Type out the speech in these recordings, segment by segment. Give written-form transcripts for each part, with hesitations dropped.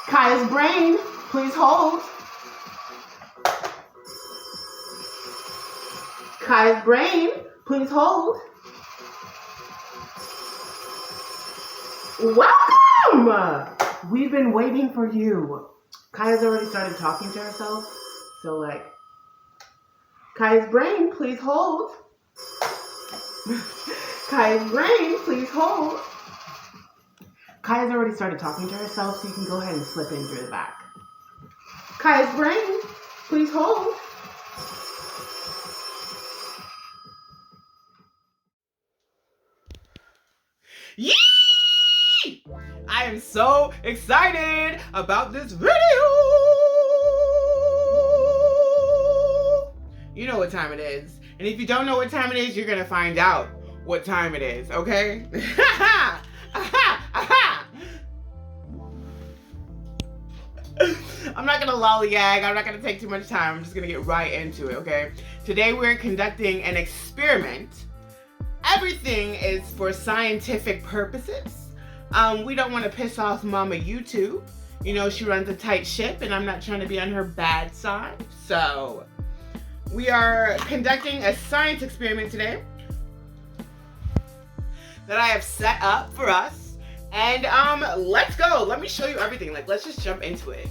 Kaya's brain, please hold. Kaya's brain, please hold. Welcome! We've been waiting for you. Kaya's already started talking to herself. So Kaya's brain, please hold. Kaya's brain, please hold. Kaya's already started talking to herself, so you can go ahead and slip in through the back. Kaya's brain, please hold. Yee! I am so excited about this video. You know what time it is. And if you don't know what time it is, you're gonna find out what time it is, okay? I'm not gonna lollygag. I'm not gonna take too much time. I'm just gonna get right into it, okay? Today we're conducting an experiment. Everything is for scientific purposes. We don't want to piss off Mama YouTube. You know, she runs a tight ship and I'm not trying to be on her bad side. So we are conducting a science experiment today that I have set up for us. And let's go. Let me show you everything. Let's just jump into it.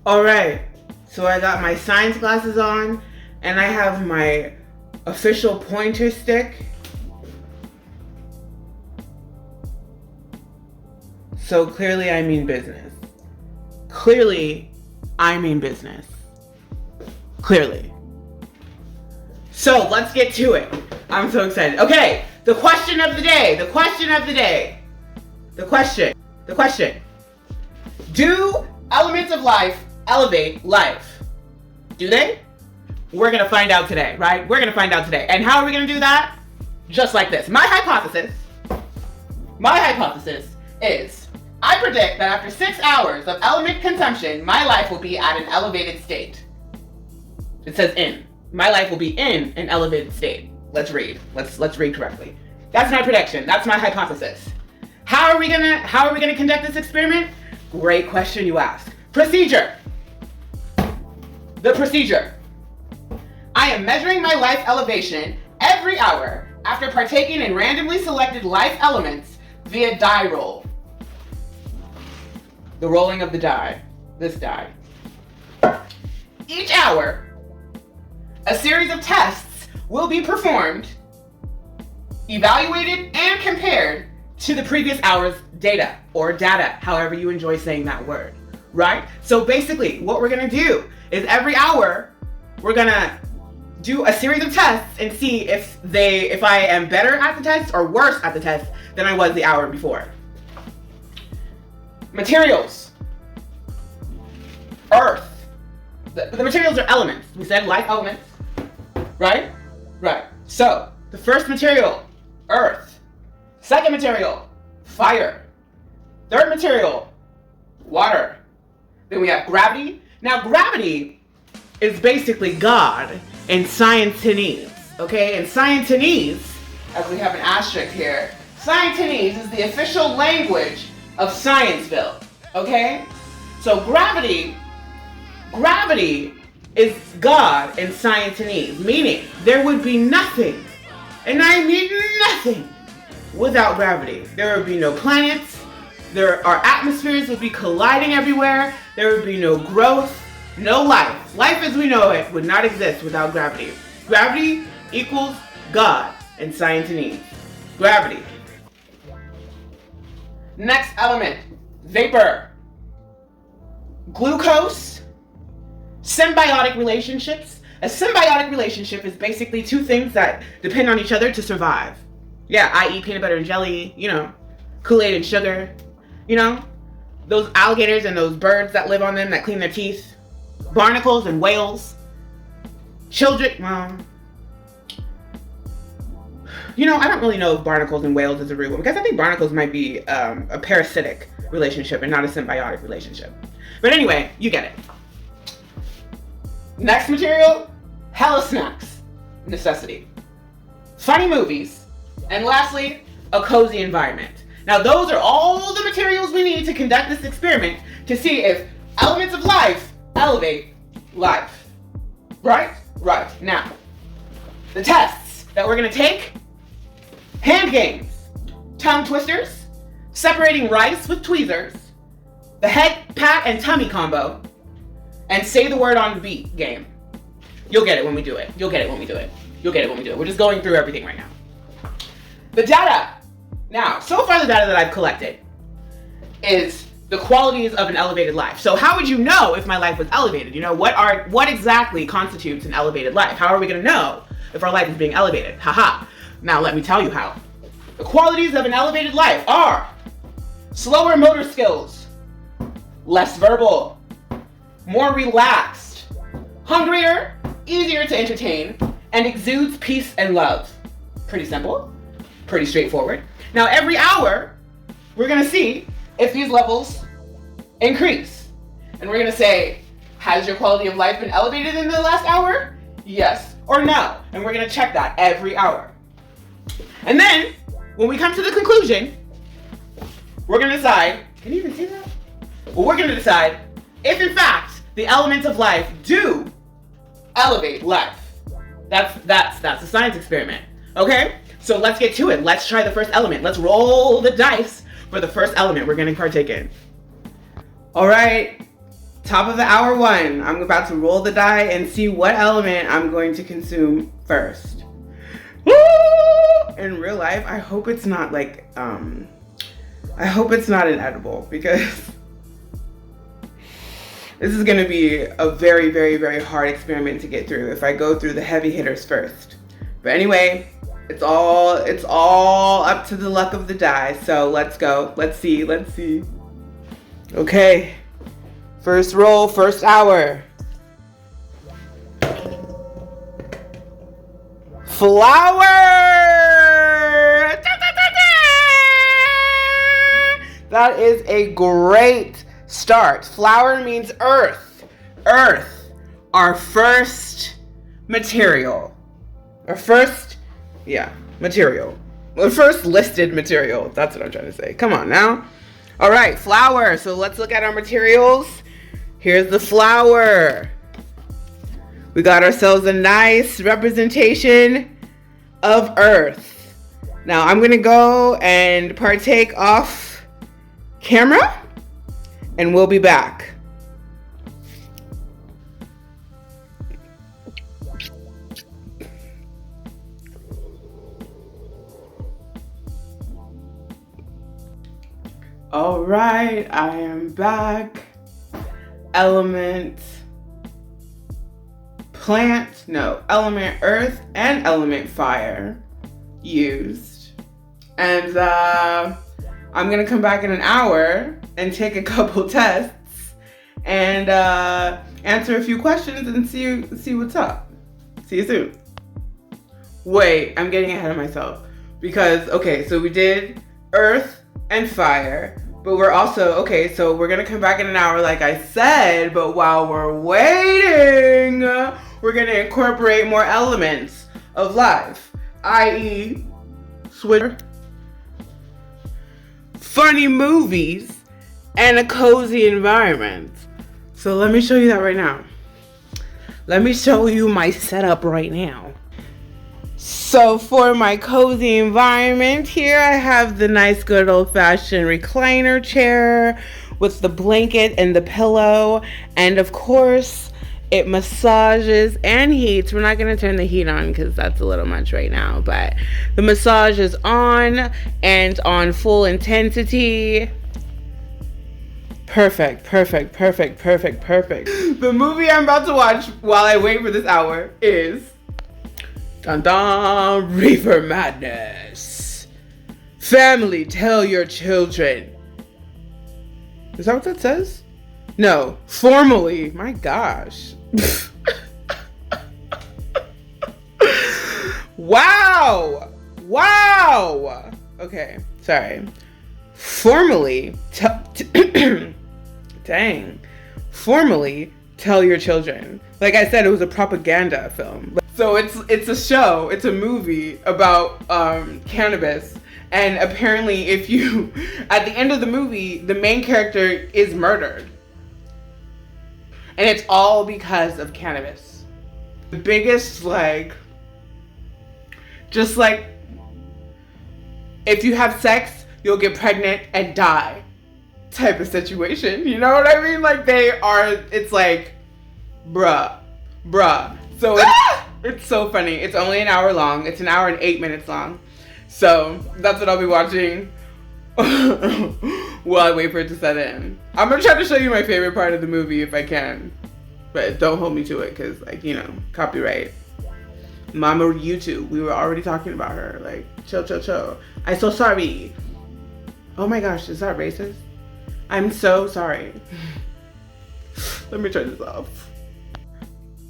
Alright, so I got my science glasses on and I have my official pointer stick. So clearly I mean business. Clearly I mean business. Clearly. So let's get to it. I'm so excited. Okay, the question of the day. The question. Do elements of life elevate life? Do they? We're gonna find out today, right? We're gonna find out today. And how are we gonna do that? Just like this. My hypothesis is, I predict that after 6 hours of element consumption, my life will be at an elevated state. It says in. My life will be in an elevated state. Let's read. Let's read correctly. That's my prediction. That's my hypothesis. How are we gonna conduct this experiment? Great question you ask. Procedure. The procedure. I am measuring my life elevation every hour after partaking in randomly selected life elements via die roll. The rolling of the die. This die. Each hour, a series of tests will be performed, evaluated, and compared to the previous hour's data, or data, however you enjoy saying that word, right? So basically, what we're gonna do is every hour, we're gonna do a series of tests and see if I am better at the test or worse at the test than I was the hour before. Materials. Earth. The materials are elements. We said life elements, right? Right. So, the first material, earth. Second material, fire. Third material, water. Then we have gravity. Now, gravity is basically God in Scientinese, okay? In Scientinese, as we have an asterisk here, Scientinese is the official language of Scienceville, okay? So gravity is God in Scientinese, meaning there would be nothing, and I mean nothing, without gravity. There would be no planets. Our atmospheres would be colliding everywhere. There would be no growth, no life. Life as we know it would not exist without gravity. Gravity equals God in Scientinese. Gravity. Next element, vapor. Glucose. Symbiotic relationships. A symbiotic relationship is basically two things that depend on each other to survive. Yeah, i.e. peanut butter and jelly, you know, Kool-Aid and sugar, you know, those alligators and those birds that live on them that clean their teeth, barnacles and whales, children, well, you know, I don't really know if barnacles and whales is a real one, because I think barnacles might be a parasitic relationship and not a symbiotic relationship. But anyway, you get it. Next material, hella snacks, necessity. Funny movies, and lastly, a cozy environment. Now those are all the materials we need to conduct this experiment to see if elements of life elevate life. Right? Right. Now, the tests that we're gonna take: hand games, tongue twisters, separating rice with tweezers, the head pat and tummy combo, and say the word on the beat game. You'll get it when we do it. You'll get it when we do it. You'll get it when we do it. We're just going through everything right now. The data. Now, so far the data that I've collected is the qualities of an elevated life. So how would you know if my life was elevated? You know, what exactly constitutes an elevated life? How are we gonna know if our life is being elevated? Haha. Now let me tell you how. The qualities of an elevated life are slower motor skills, less verbal, more relaxed, hungrier, easier to entertain, and exudes peace and love. Pretty simple, pretty straightforward. Now every hour, we're gonna see if these levels increase. And we're gonna say, has your quality of life been elevated in the last hour? Yes or no. And we're gonna check that every hour. And then, when we come to the conclusion, we're gonna decide, can you even see that? Well, we're gonna decide if in fact the elements of life do elevate life. That's a science experiment, okay? So let's get to it. Let's try the first element. Let's roll the dice for the first element we're gonna partake in. All right, top of the hour one. I'm about to roll the die and see what element I'm going to consume first. Woo! In real life, I hope it's not like, I hope it's not an edible, because this is gonna be a very, very, very hard experiment to get through if I go through the heavy hitters first. But anyway, it's all up to the luck of the die. So let's go. Let's see. Okay. First roll, first hour. Flower! That is a great start. Flower means earth. Earth, our first material. Material. The first listed material. That's what I'm trying to say. Come on now. All right, flower. So let's look at our materials. Here's the flower. We got ourselves a nice representation of earth. Now I'm gonna go and partake off camera, and we'll be back. All right, I am back. Element earth and element fire used. And I'm gonna come back in an hour and take a couple tests and answer a few questions and see what's up. See you soon. Wait, I'm getting ahead of myself because, okay, so we did earth and fire, but we're also, okay, so we're gonna come back in an hour like I said, but while we're waiting, we're gonna incorporate more elements of life, i.e. Twitter, funny movies, and a cozy environment. So let me show you that right now. Let me show you my setup right now. So for my cozy environment here, I have the nice good old-fashioned recliner chair with the blanket and the pillow. And of course, it massages and heats. We're not going to turn the heat on because that's a little much right now. But the massage is on and on full intensity. Perfect. The movie I'm about to watch while I wait for this hour is... Dun dun, Reefer Madness. Family, tell your children. Is that what that says? No, formally. My gosh. Wow. Okay, sorry. Formally, Dang. Formally tell your children. Like I said, it was a propaganda film. So it's a show, it's a movie about cannabis. And apparently if you, at the end of the movie, the main character is murdered. And it's all because of cannabis. The biggest, like, just like, if you have sex, you'll get pregnant and die type of situation. You know what I mean? Like it's like, bruh. So it's so funny. It's only an hour long. It's an hour and 8 minutes long. So that's what I'll be watching while I wait for it to set in. I'm gonna try to show you my favorite part of the movie if I can. But don't hold me to it because, like, you know, copyright. Mama YouTube. We were already talking about her. Like, chill. I'm so sorry. Oh my gosh, is that racist? I'm so sorry. Let me turn this off.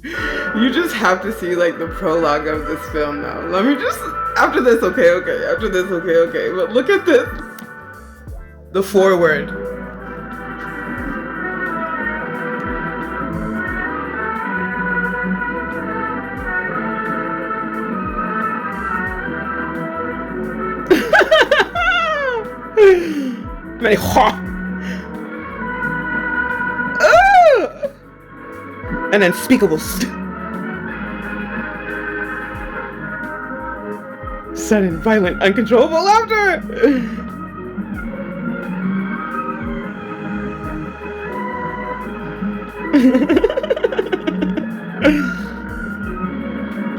You just have to see, like, the prologue of this film now. Let me just, after this, okay. After this, okay. But look at this. The foreword. An unspeakable sudden, violent, uncontrollable laughter.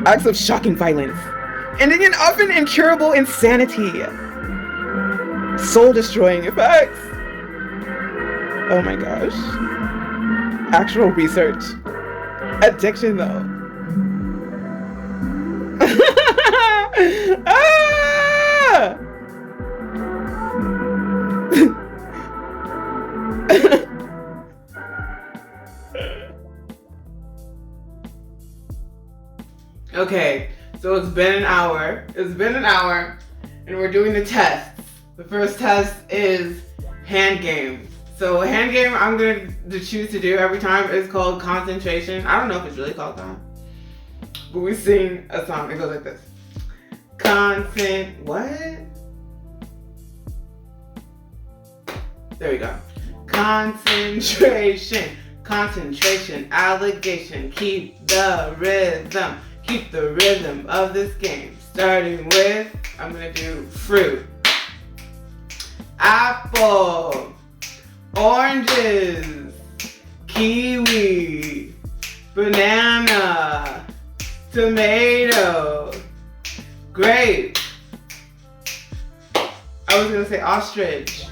Acts of shocking violence, ending in often incurable insanity. Soul-destroying effects. Oh my gosh. Actual research. Addiction, though. Ah! Okay, so it's been an hour. And we're doing the tests. The first test is hand games. So a hand game I'm going to choose to do every time is called concentration. I don't know if it's really called that. But we sing a song. It goes like this. What? There we go. Concentration, allegation. Keep the rhythm of this game. Starting with, I'm going to do fruit. Apple. Oranges, kiwi, banana, tomato, grape. I was gonna say ostrich.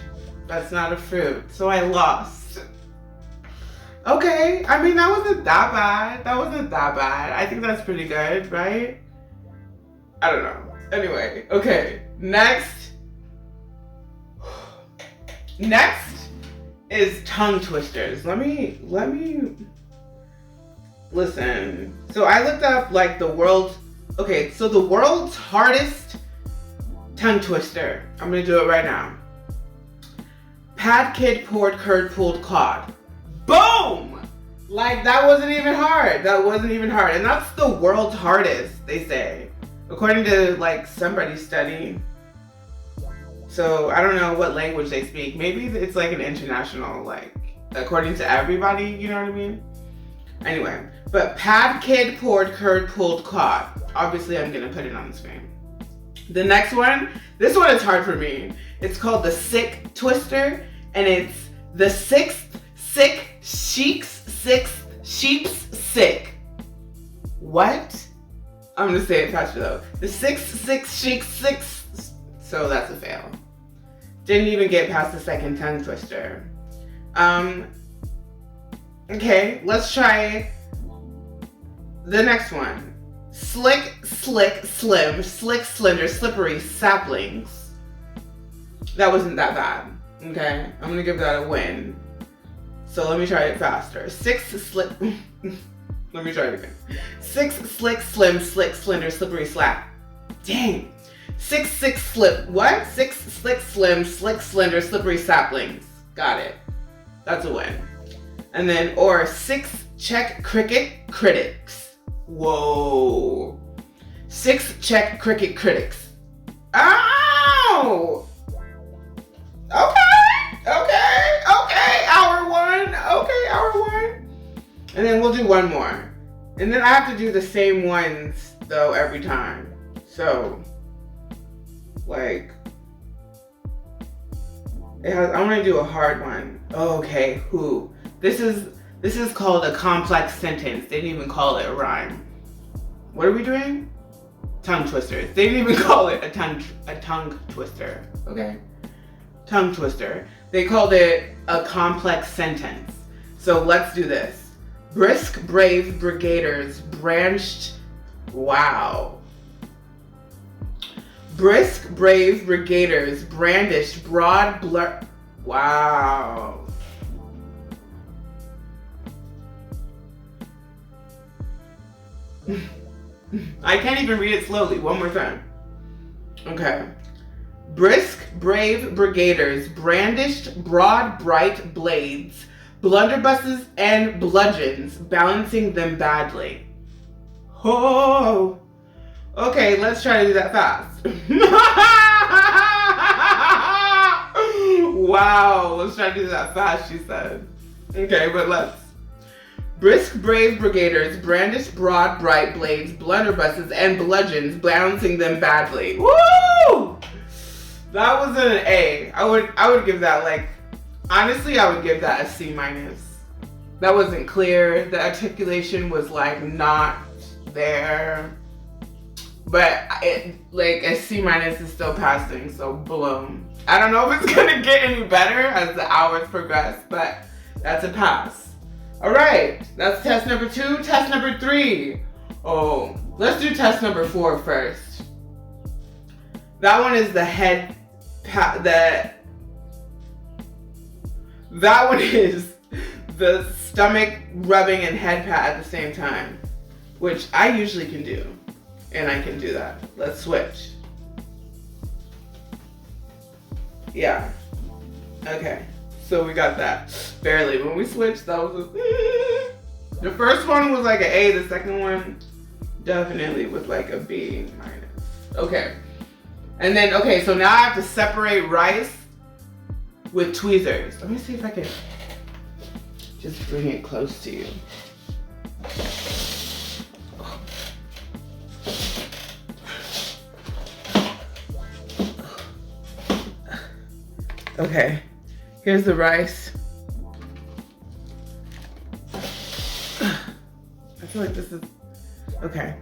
That's not a fruit, so I lost. Okay, I mean, that wasn't that bad. I think that's pretty good, right? I don't know. Anyway, okay, next is tongue twisters. Let me listen. So I looked up like the world's hardest tongue twister. I'm gonna do it right now. Pad kid poured curd pulled cod. Boom! Like that wasn't even hard. And that's the world's hardest, they say. According to like somebody's study. So I don't know what language they speak. Maybe it's like an international, like, according to everybody, you know what I mean? Anyway, but pad kid poured curd pulled cod. Obviously, I'm gonna put it on the screen. The next one, this one is hard for me. It's called the sick twister, and it's the sixth sheep's sick. What? I'm gonna say it faster though. The sixth sheep's. So that's a fail. Didn't even get past the second tongue twister. Okay, let's try the next one. Slick, slim, slick, slender, slippery saplings. That wasn't that bad. Okay, I'm gonna give that a win. So let me try it faster. Let me try it again. 6 slick, slim, slick, slender, slippery slap. Dang. 6 slick, slim, slick, slender, slippery saplings. Got it. That's a win. And then, or 6 check cricket critics. Whoa. 6 check cricket critics. Ow! Okay. Hour 1. Okay, hour 1. And then we'll do one more. And then I have to do the same ones, though, every time. So, like, I want to do a hard one. Oh, okay, who? This is called a complex sentence. They didn't even call it a rhyme. What are we doing? Tongue twisters. They didn't even call it a tongue twister. Okay? Tongue twister. They called it a complex sentence. So let's do this. Brisk, brave brigaders branched. Wow. Brisk, brave brigaders brandished broad Wow. I can't even read it slowly. One more time. Okay. Brisk, brave brigaders brandished broad, bright blades, blunderbusses and bludgeons, balancing them badly. Oh. Okay, let's try to do that fast. Wow, let's try to do that fast, she said. Okay, but let's. Brisk, brave brigaders brandished broad, bright blades, blunderbusses, and bludgeons, balancing them badly. Woo! That was an A. I would give that, like, honestly, I would give that a C-. That wasn't clear. The articulation was, like, not there. But like a C- is still passing, so boom. I don't know if it's gonna get any better as the hours progress, but that's a pass. All right, that's test number 2. Test number 3. Oh, let's do test number 4 first. That one is the head that one is the stomach rubbing and head pat at the same time, which I usually can do. And I can do that. Let's switch. Yeah. Okay. So we got that. Barely. When we switched, that was the first one was like an A. The second one definitely was like a B-. Okay. And then, okay, so now I have to separate rice with tweezers. Let me see if I can just bring it close to you. Okay, here's the rice. I feel like this is, okay.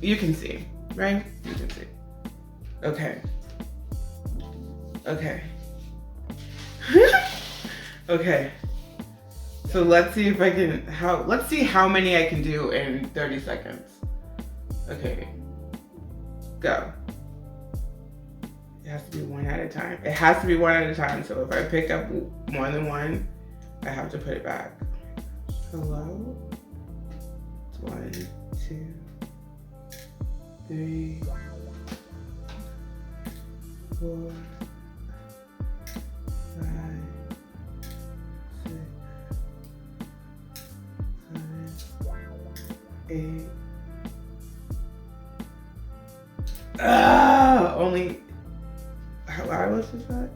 You can see, right? You can see. Okay. Okay. Okay. So let's see if I can, let's see how many I can do in 30 seconds. Okay. Go. It has to be one at a time. It has to be one at a time. So if I pick up more than one, I have to put it back. Hello? 1, 2, 3, 4, 5, 6, 7, 8. Only. How much is that?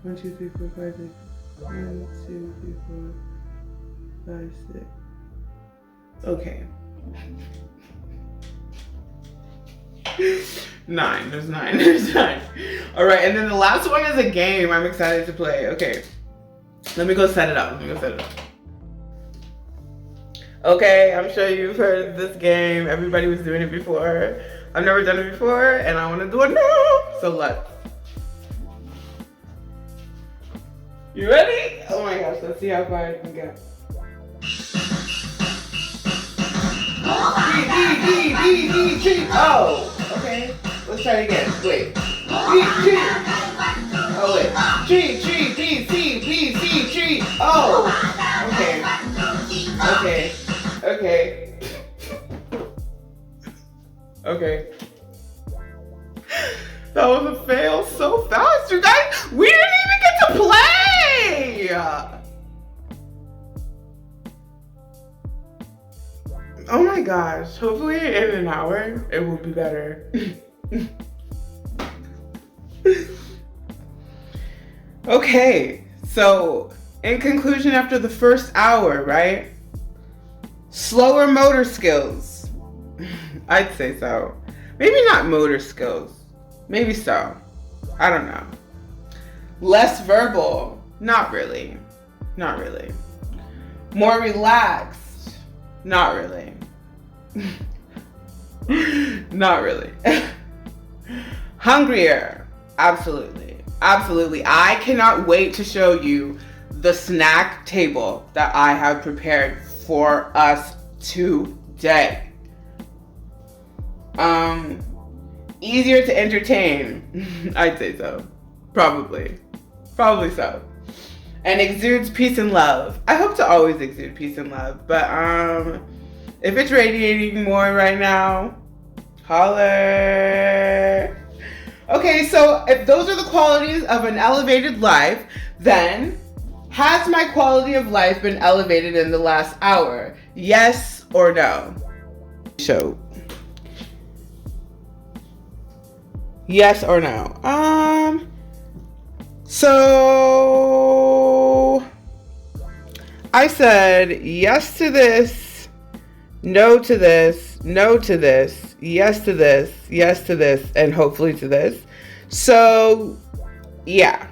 1, 2, 3, 4, 5, 6. 1, 2, 3, 4, 5, 6. Okay. 9. There's 9. There's 9. All right, and then the last one is a game I'm excited to play. Okay. Let me go set it up. Okay, I'm sure you've heard of this game. Everybody was doing it before. I've never done it before, and I want to do it now. So let's. You ready? Oh my gosh, let's see how far I can go. D. Oh, okay. Let's try it again. Wait. D. Oh wait. Tree. D. C. Oh. Okay. That was a fail so fast, you guys. We didn't even get to play. Oh my gosh. Hopefully in an hour it will be better. Okay, so in conclusion, after the first hour, right? Slower motor skills. I'd say so. Maybe not motor skills. Maybe so. I don't know. Less verbal. Not really. Not really. More relaxed. Not really. Not really. Hungrier. Absolutely. Absolutely. I cannot wait to show you the snack table that I have prepared for us today. Easier to entertain. I'd say so. Probably so. And exudes peace and love. I hope to always exude peace and love, but if it's radiating more right now, holler. Okay, so if those are the qualities of an elevated life, then has my quality of life been elevated in the last hour? Yes or no? So, yes or no? So I said yes to this, no to this, no to this, yes to this, yes to this, and hopefully to this. So, yeah.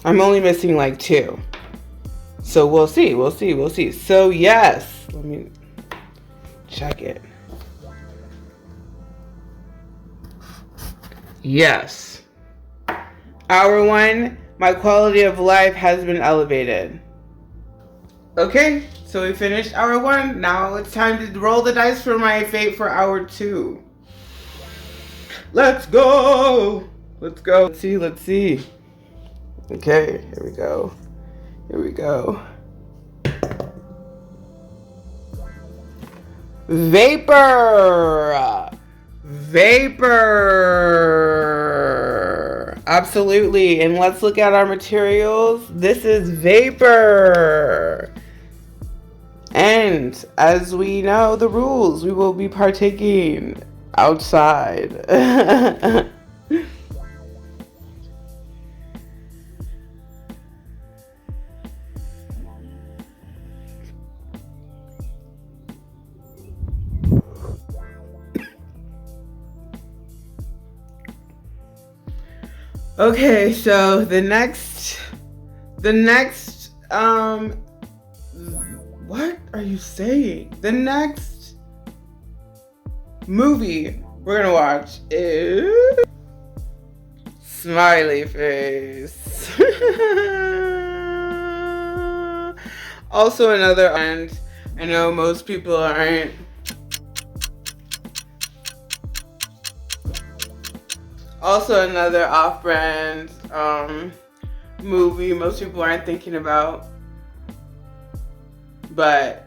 I'm only missing like 2. So we'll see. So, yes. Let me check it. Yes. Hour 1, my quality of life has been elevated. Okay, so we finished hour 1. Now it's time to roll the dice for my fate for hour 2. Let's go. Let's see. Okay, here we go. Vapor. Absolutely. And let's look at our materials. This is vapor. And as we know the rules, we will be partaking outside. Okay, so the next, what are you saying? The next movie we're gonna watch is Smiley Face. Also another, and I know most people aren't. Also another off-brand movie most people aren't thinking about. But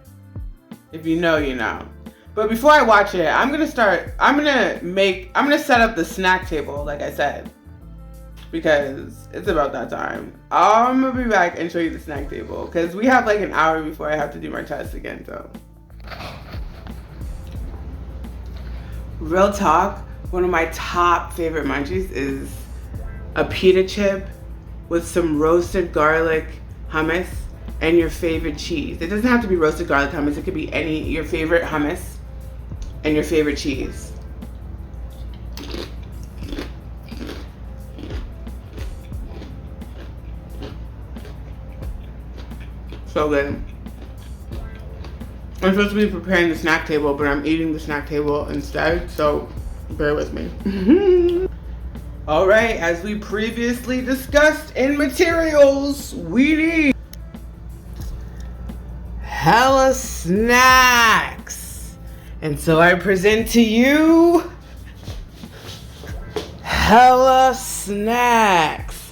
if you know, you know. But before I watch it, I'm gonna set up the snack table, like I said. Because it's about that time. I'm gonna be back and show you the snack table. Because we have like an hour before I have to do my test again, so. Real talk. One of my top favorite munchies is a pita chip with some roasted garlic hummus and your favorite cheese. It doesn't have to be roasted garlic hummus. It could be your favorite hummus and your favorite cheese. So good. I'm supposed to be preparing the snack table, but I'm eating the snack table instead, so bear with me. All right, as we previously discussed in materials, we need hella snacks. And so I present to you hella snacks.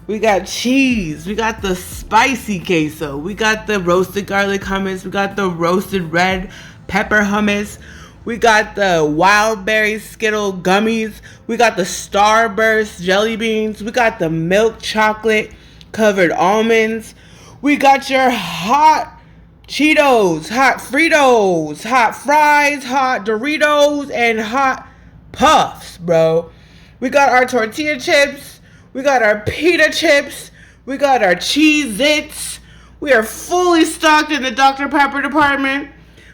We got cheese, we got the spicy queso, we got the roasted garlic hummus, we got the roasted red pepper hummus, we got the wild berry Skittle gummies. We got the Starburst jelly beans. We got the milk chocolate covered almonds. We got your hot Cheetos, hot Fritos, hot fries, hot Doritos, and hot puffs, bro. We got our tortilla chips. We got our pita chips. We got our Cheez-Its. We are fully stocked in the Dr. Pepper department.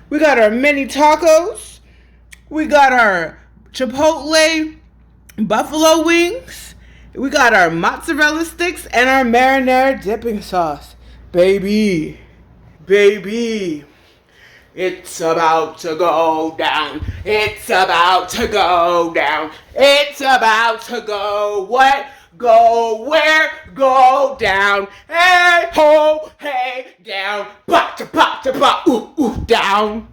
We got our mini tacos. We got our Chipotle buffalo wings. We got our mozzarella sticks and our marinara dipping sauce. Baby. It's about to go down. It's about to go down. It's about to go what? Go where? Go down. Hey ho, hey down. Ba to ba to ba, ooh ooh down.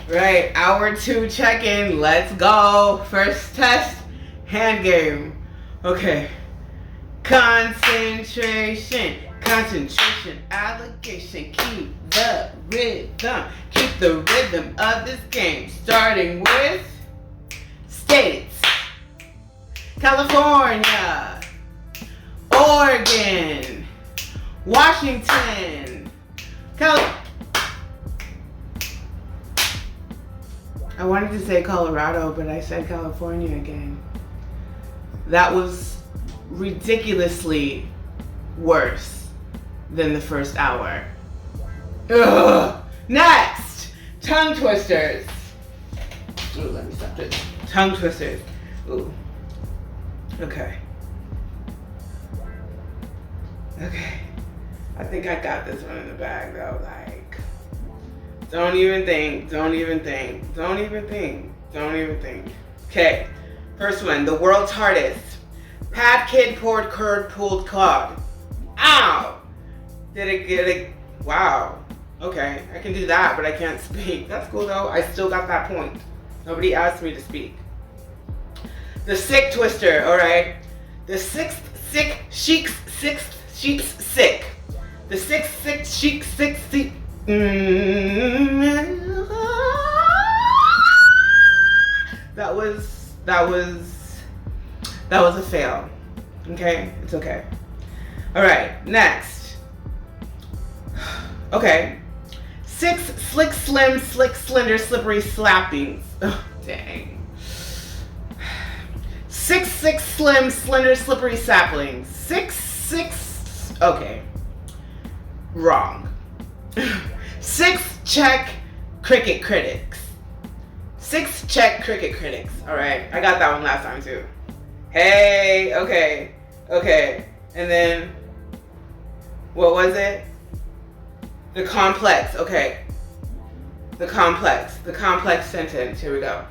Right, hour 2 check-in. Let's go. First test, hand game. Okay. Concentration, allegation. Keep the rhythm of this game. Starting with states: California, Oregon, Washington, I wanted to say Colorado, but I said California again. That was ridiculously worse than the first hour. Ugh. Next, tongue twisters. Ooh, let me stop this. Tongue twisters. Ooh. Okay. I think I got this one in the bag though. Like, don't even think. Okay, first one, the world's hardest. Pat kid poured curd, pulled cod. Ow! Did it get it? Wow. Okay, I can do that, but I can't speak. That's cool though. I still got that point. Nobody asked me to speak. The sick twister, alright? The sixth sheep's sick. The sixth sheep's sick. That was a fail. Okay, it's okay. All right, next. Okay, 6 slick, slim, slick, slender, slippery slappings. Oh, dang. 6 slim, slender, slippery saplings. 6. Okay, wrong. 6 check cricket critics. 6 check cricket critics. All right, I got that one last time too. Hey, okay. And then, what was it? The complex, okay. The complex sentence, here we go.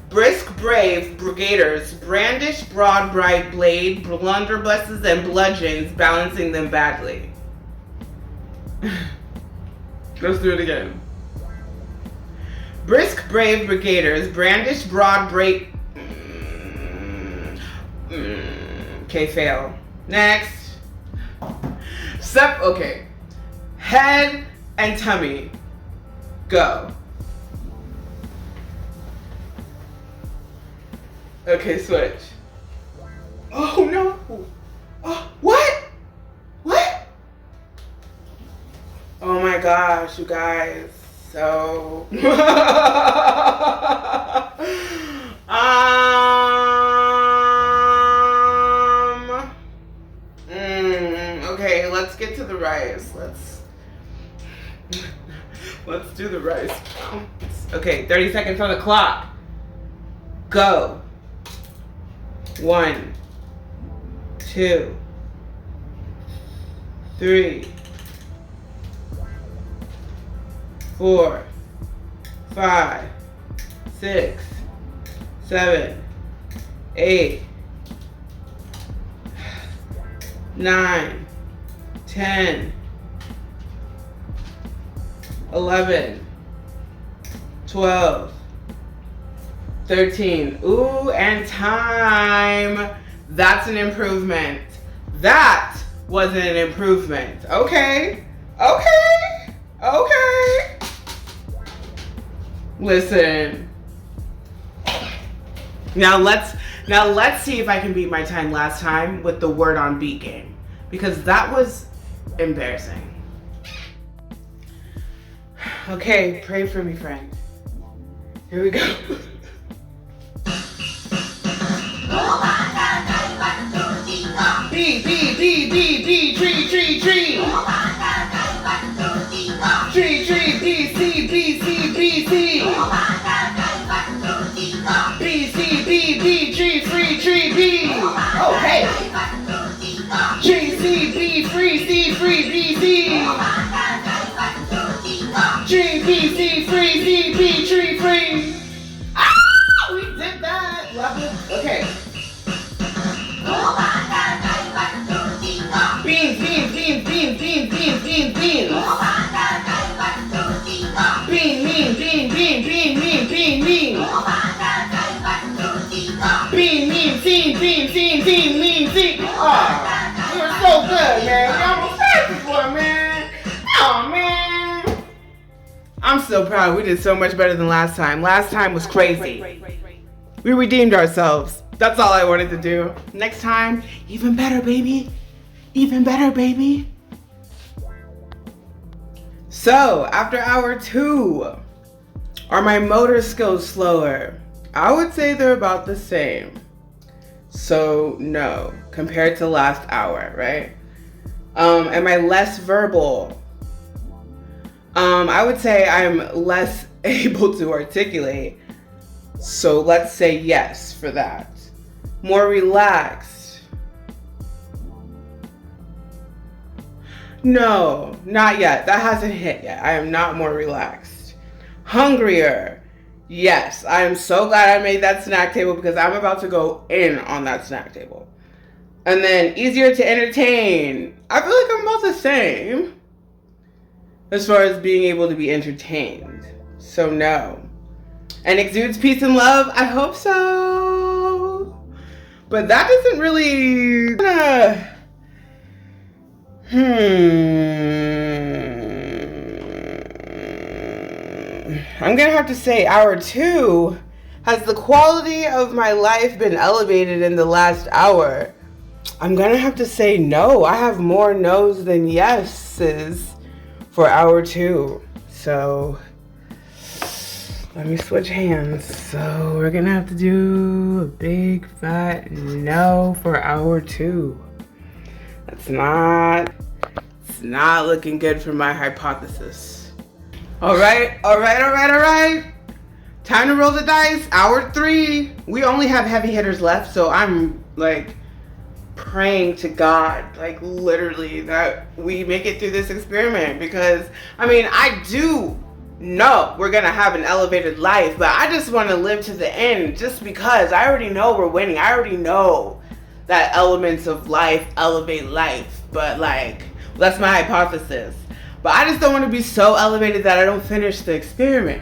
Brisk, brave brigaders brandish broad, bright blade, blunderbusses and bludgeons, balancing them badly. Let's do it again. Brisk, brave brigaders brandish broad, bright. Okay, fail. Next. Okay. Head and tummy. Go. Okay, switch. Oh no. Oh, what? Oh my gosh, you guys. So okay, let's get to the rice. Let's do the rice. Okay, 30 seconds on the clock. Go. 1, 2, 3, 4, 5, 6, 7, 8, 9, 10, 11, 12, 13. Ooh, and time. That's an improvement. That was an improvement. Okay. Okay. Okay. Listen. Now let's see if I can beat my time last time with the word on beat game, because that was embarrassing. Okay, pray for me, friend. Here we go. B, B, B, B, B, tree, tree, tree. Tree, tree, B, C, B, C, B, C. B, C, B, B, tree, free, tree, B. Oh, hey. Tree, C, B, free, C, free, B, C. Tree, B, C, free, C, B, tree, free. Ah, we did that. Love it. Okay. Beans, beans, beans, beans, beans, beans, beans, beans. Bean, mean, bean, bean, bean, mean, bean, mean. Bean, mean, scene, bean, scene, bean, mean, scene. Oh, you were so good, man. We almost passed this one, man. Oh, man. I'm so proud. We did so much better than last time. Last time was crazy. We redeemed ourselves. That's all I wanted to do. Next time, even better, baby. Even better, baby. So, after hour 2, are my motor skills slower? I would say they're about the same. So, no, compared to last hour, right? Am I less verbal? I would say I'm less able to articulate. So let's say yes for that. More relaxed. No, not yet. That hasn't hit yet. I am not more relaxed. Hungrier. Yes, I am so glad I made that snack table because I'm about to go in on that snack table. And then easier to entertain. I feel like I'm about the same as far as being able to be entertained. So no. And exudes peace and love? I hope so. But that doesn't really... I'm gonna have to say hour 2. Has the quality of my life been elevated in the last hour? I'm gonna have to say no. I have more no's than yeses for hour 2. So let me switch hands. So we're gonna have to do a big fat no for hour 2. It's not looking good for my hypothesis. All right. Time to roll the dice. Hour 3. We only have heavy hitters left, so I'm like praying to God, like literally, that we make it through this experiment, because I mean, I do know we're gonna have an elevated life, but I just want to live to the end, just because I already know we're winning. I already know that elements of life elevate life, but like, that's my hypothesis. But I just don't want to be so elevated that I don't finish the experiment.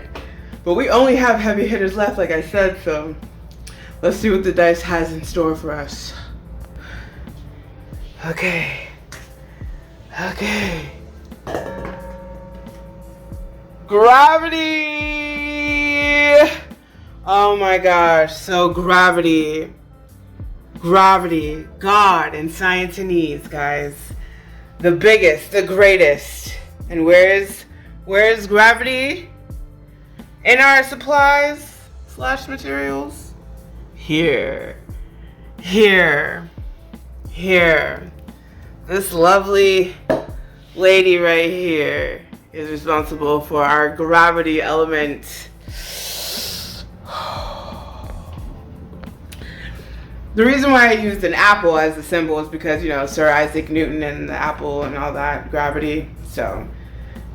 But we only have heavy hitters left, like I said, so let's see what the dice has in store for us. Okay. Gravity! Oh my gosh, so gravity. God and science and ease, guys. The biggest, the greatest. And where's gravity? In our supplies / materials? Here. This lovely lady right here is responsible for our gravity element. The reason why I used an apple as a symbol is because, you know, Sir Isaac Newton and the apple and all that, gravity. So,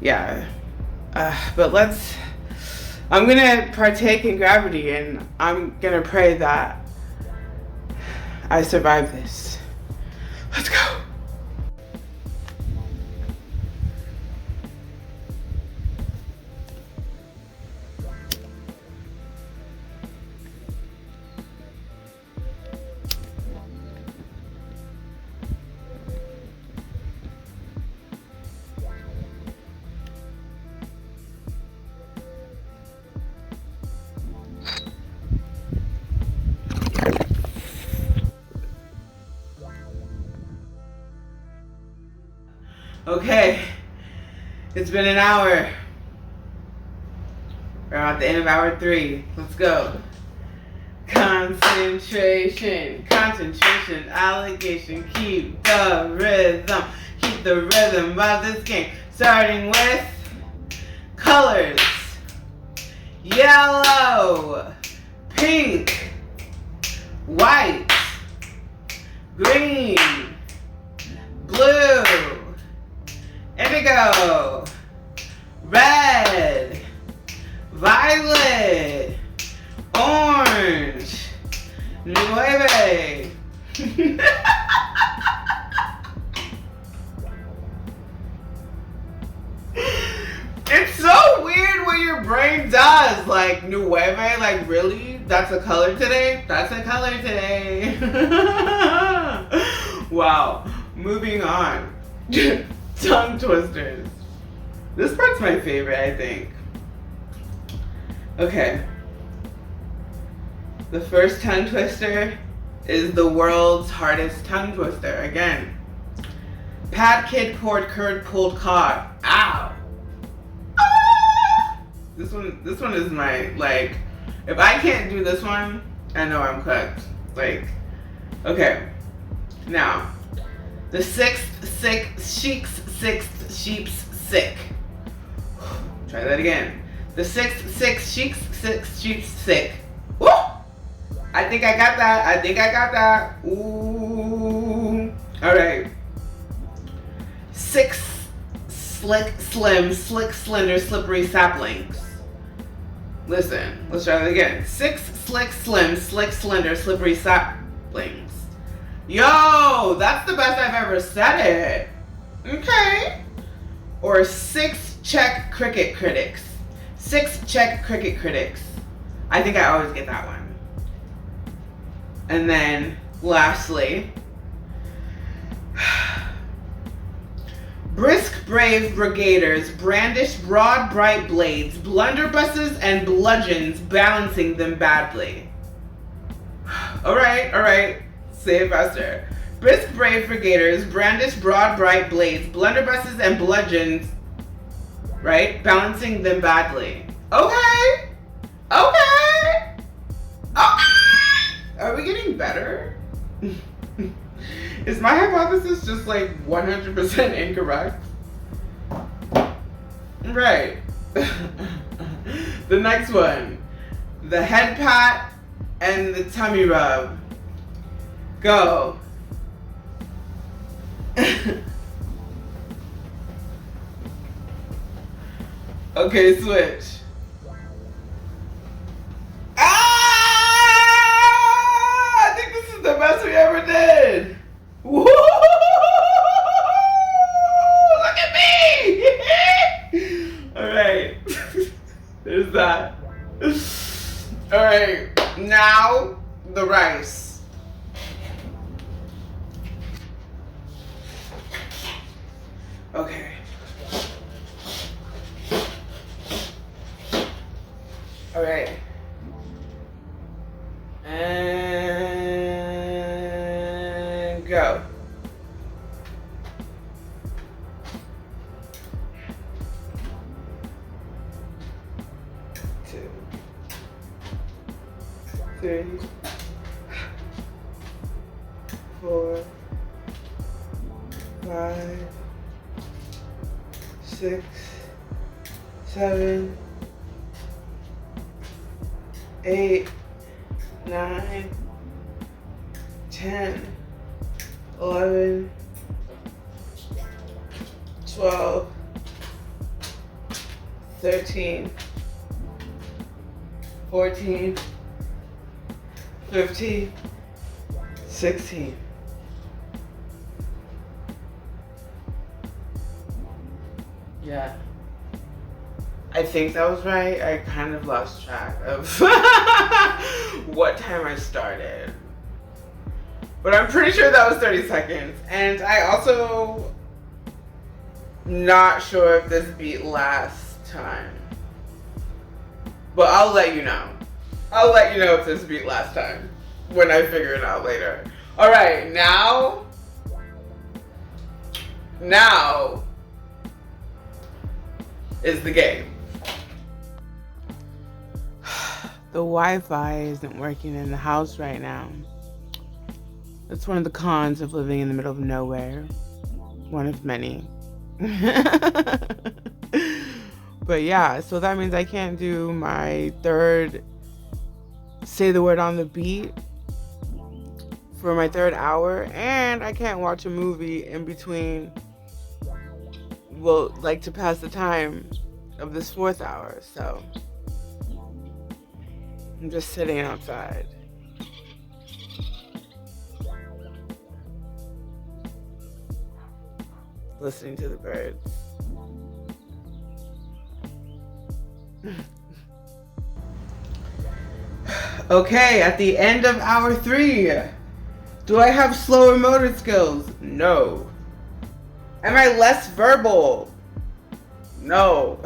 yeah. But I'm gonna partake in gravity, and I'm gonna pray that I survive this. Let's go. Okay. It's been an hour. We're at the end of hour 3. Let's go. Concentration, allegation, keep the rhythm of this game. Starting with colors. Yellow, pink, white, green, blue, indigo, red, violet, orange, nueve. It's so weird what your brain does. Like, nueve, like, really? That's a color today? That's a color today. Wow. Moving on. Tongue twisters. This part's my favorite, I think. Okay. The first tongue twister is the world's hardest tongue twister. Again. Pat kid poured curd pulled cod. Ow. This one is my, like, if I can't do this one, I know I'm cooked. Like, okay. Now, the sixth sheep's sick. Try that again. The sixth sheep's sick. Woo! I think I got that. Ooh. All right. 6 slick, slim, slick, slender, slippery saplings. Listen, let's try that again. 6 slick, slim, slick, slender, slippery saplings. Yo, that's the best I've ever said it. Okay. Or 6 check cricket critics. 6 check cricket critics. I think I always get that one. And then, lastly, brisk, brave brigaders brandish broad, bright blades, blunderbusses and bludgeons, balancing them badly. All right. Say it faster. Brisk, brave brigaders brandish broad, bright blades, blunderbusses and bludgeons, right? Balancing them badly. Okay. Are we getting better? Is my hypothesis just like 100% incorrect? Right. The next one. The head pat and the tummy rub. Go. Okay, switch. I think this is the best we ever did. Woo! Look at me! Alright. There's that. Alright. Now, the rice. Okay. Alright. And go. Two, 3, 4, 5, 6, 7, 8, 9, 10, 11, 12, 13, 14, 15, 16. Yeah. I think that was right. I kind of lost track of what time I started. But I'm pretty sure that was 30 seconds. And I also not sure if this beat last time. But I'll let you know. I'll let you know if this beat last time when I figure it out later. All right, now is the game. The Wi-Fi isn't working in the house right now. That's one of the cons of living in the middle of nowhere. One of many. But yeah, so that means I can't do my third say the word on the beat for my third hour, and I can't watch a movie in between, well, like to pass the time of this fourth hour. So I'm just sitting outside. Listening to the birds. Okay, at the end of hour 3, do I have slower motor skills? No. Am I less verbal? No.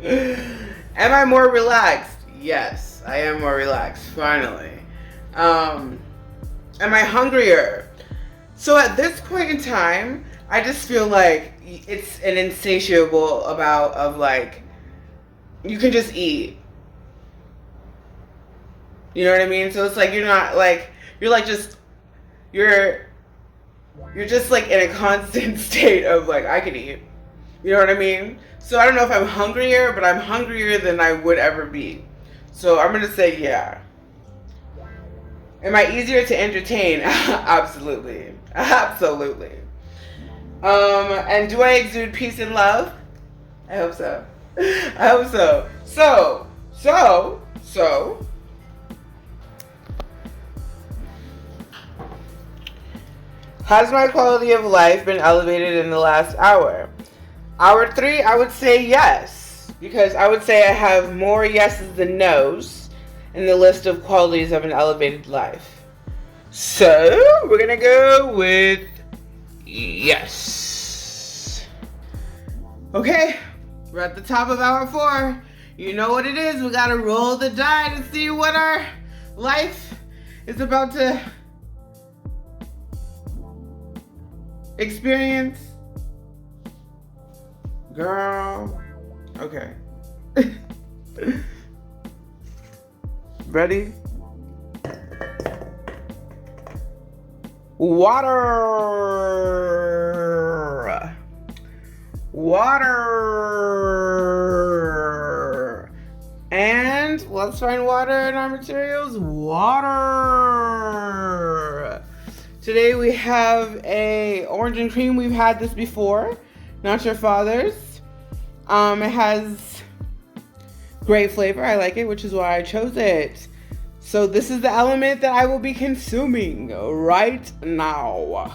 Am I more relaxed? Yes, I am more relaxed, finally. Am I hungrier? So at this point in time, I just feel like it's an insatiable amount of like, you can just eat. You know what I mean? So it's like you're not like, you're like just, you're just like in a constant state of like, I could eat. You know what I mean? So I don't know if I'm hungrier, but I'm hungrier than I would ever be. So I'm going to say yeah. Am I easier to entertain? Absolutely. Absolutely. And do I exude peace and love? I hope so. I hope so. So. Has my quality of life been elevated in the last hour? Hour 3, I would say yes. Because I would say I have more yeses than nos in the list of qualities of an elevated life. So, we're going to go with yes. Okay, we're at the top of hour 4. You know what it is. We got to roll the die to see what our life is about to experience. Girl. Okay. Ready? Water. And let's find water in our materials. Water. Today we have a orange and cream. We've had this before. Not your father's. It has great flavor. I like it, which is why I chose it. So this is the element that I will be consuming right now.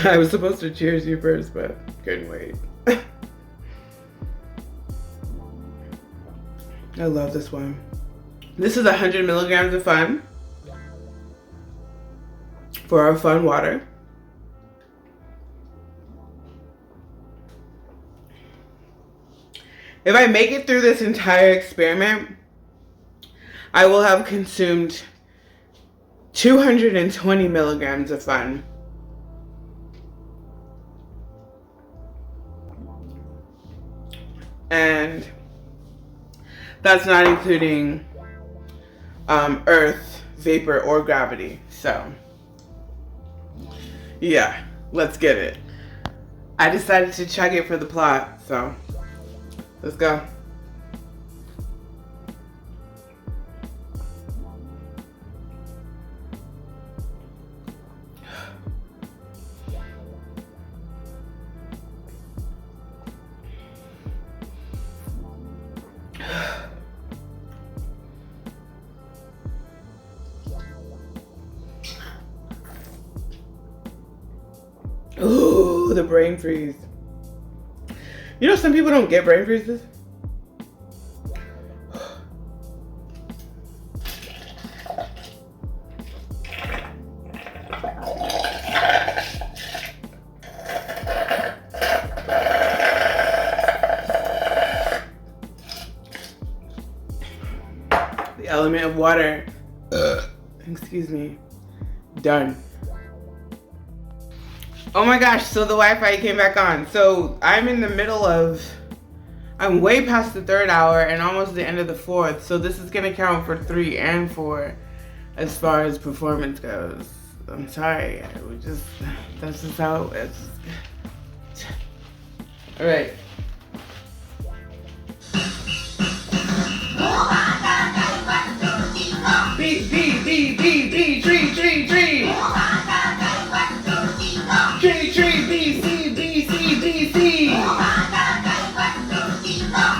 I was supposed to cheers you first, but couldn't wait. I love this one. This is 100 milligrams of fun for our fun water. If I make it through this entire experiment, I will have consumed 220 milligrams of fun. And that's not including earth, vapor, or gravity. So, yeah, let's get it. I decided to chug it for the plot, so let's go. Ooh, the brain freeze. You know, some people don't get brain freezes. The element of water. Excuse me. Done. Oh my gosh, so the Wi-Fi came back on. So I'm in the middle of, I'm way past the 3rd hour and almost the end of the 4th. So this is gonna count for 3 and 4 as far as performance goes. I'm sorry, that's just how it is. All right. B, B, B, B, B, tree, tree, tree. Tree, tree, B, C, B, C, B, C.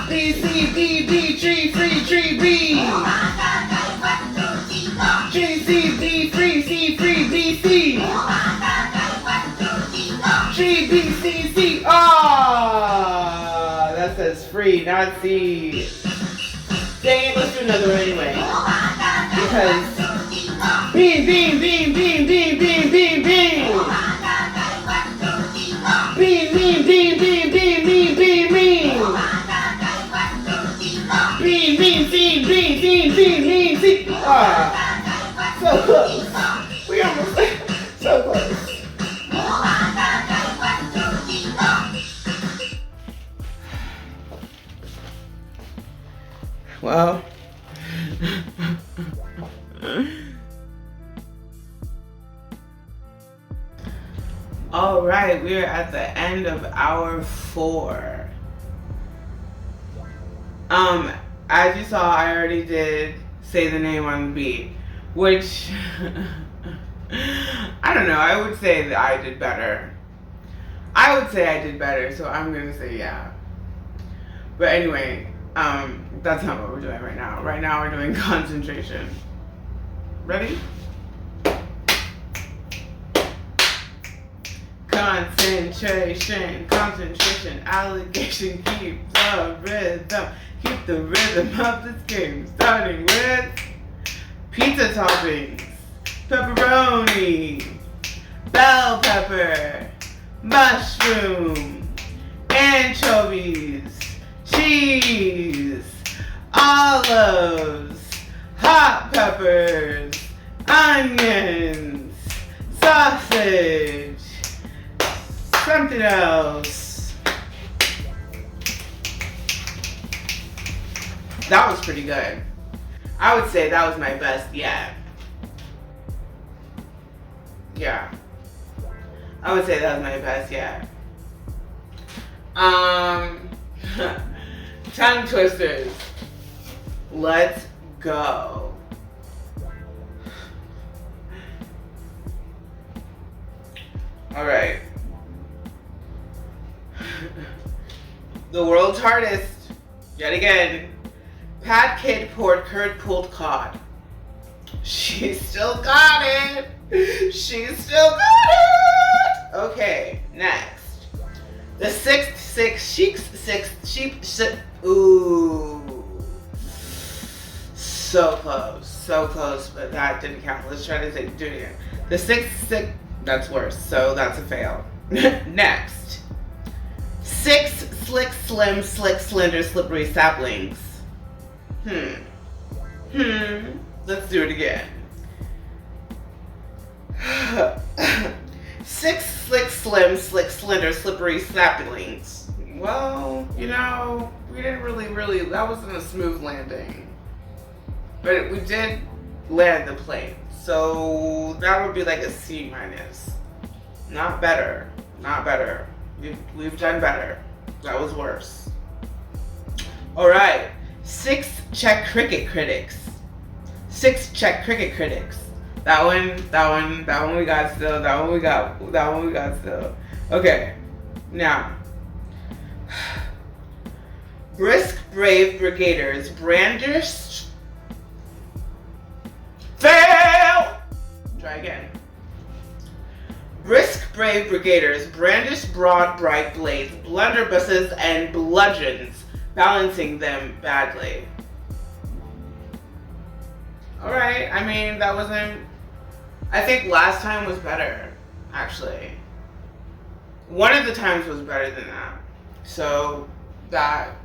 B, C, B, B, tree, free, tree, B. Tree, C, B, free, C, free, B, C. Tree, B, C, C. Ah, that says free, not C. Dang it, let's do another one anyway. Because beam, beam, beam, beam, beam, beam, beam, beam. Beam, beam, beam, beam, beam, beam, beam, beam. Beam, beam, beam, beam, beam, beam, beam, beam. Ah, so close. We almost so close. Well. All right, we are at the end of hour 4. As you saw, I already did say the name on the beat, which I don't know. I would say that I did better. I would say I did better, so I'm gonna say yeah. But anyway, that's not what we're doing right now. Right now, we're doing concentration. Ready? Concentration, concentration, allegation, keep the rhythm of this game. Starting with pizza toppings, pepperoni, bell pepper, mushroom, anchovies, cheese, olives, hot peppers, onions, sausage, something else. That was pretty good. I would say that was my best yet. Yeah. I would say that was my best yet. Tongue twisters. Let's go. All right. The world's hardest, yet again. Pat Kid poured curd pulled cod. She still got it. She still got it. Okay, next. The sixth sheep. Ooh. So close, but that didn't count. Let's try to do it again. The sixth, that's worse, so that's a fail. Next. 6 slick, slim, slick, slender, slippery saplings. Let's do it again. 6 slick, slim, slick, slender, slippery saplings. Well, you know, we didn't really, that wasn't a smooth landing. But we did land the plane. So that would be like a C minus. Not better. Not better. We've done better. That was worse. Alright. 6 Czech cricket critics. 6 Czech cricket critics. That one we got still. That one we got still. Okay. Now. Brisk, brave brigaders brandish. Fail! Try again. Brisk, brave brigaders brandish broad, bright blades, blunderbusses, and bludgeons, balancing them badly. Alright, I mean, that wasn't... I think last time was better, actually. One of the times was better than that. So, that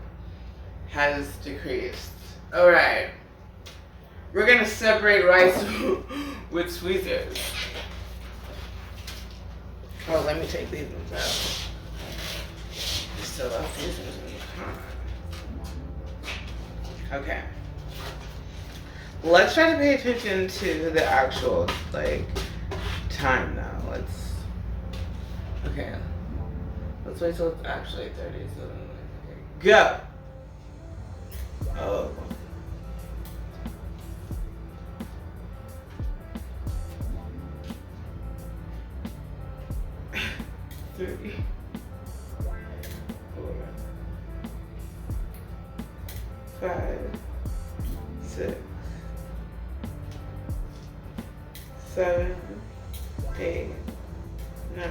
has decreased. Alright. We're gonna separate rice with tweezers. Oh, let me take these ones out. Still love these ones. Okay. Let's try to pay attention to the actual, like, time now. Okay. Let's wait till it's actually 37. Okay. Go! Oh. Three. 4. 5. 6. 7. 8. 9.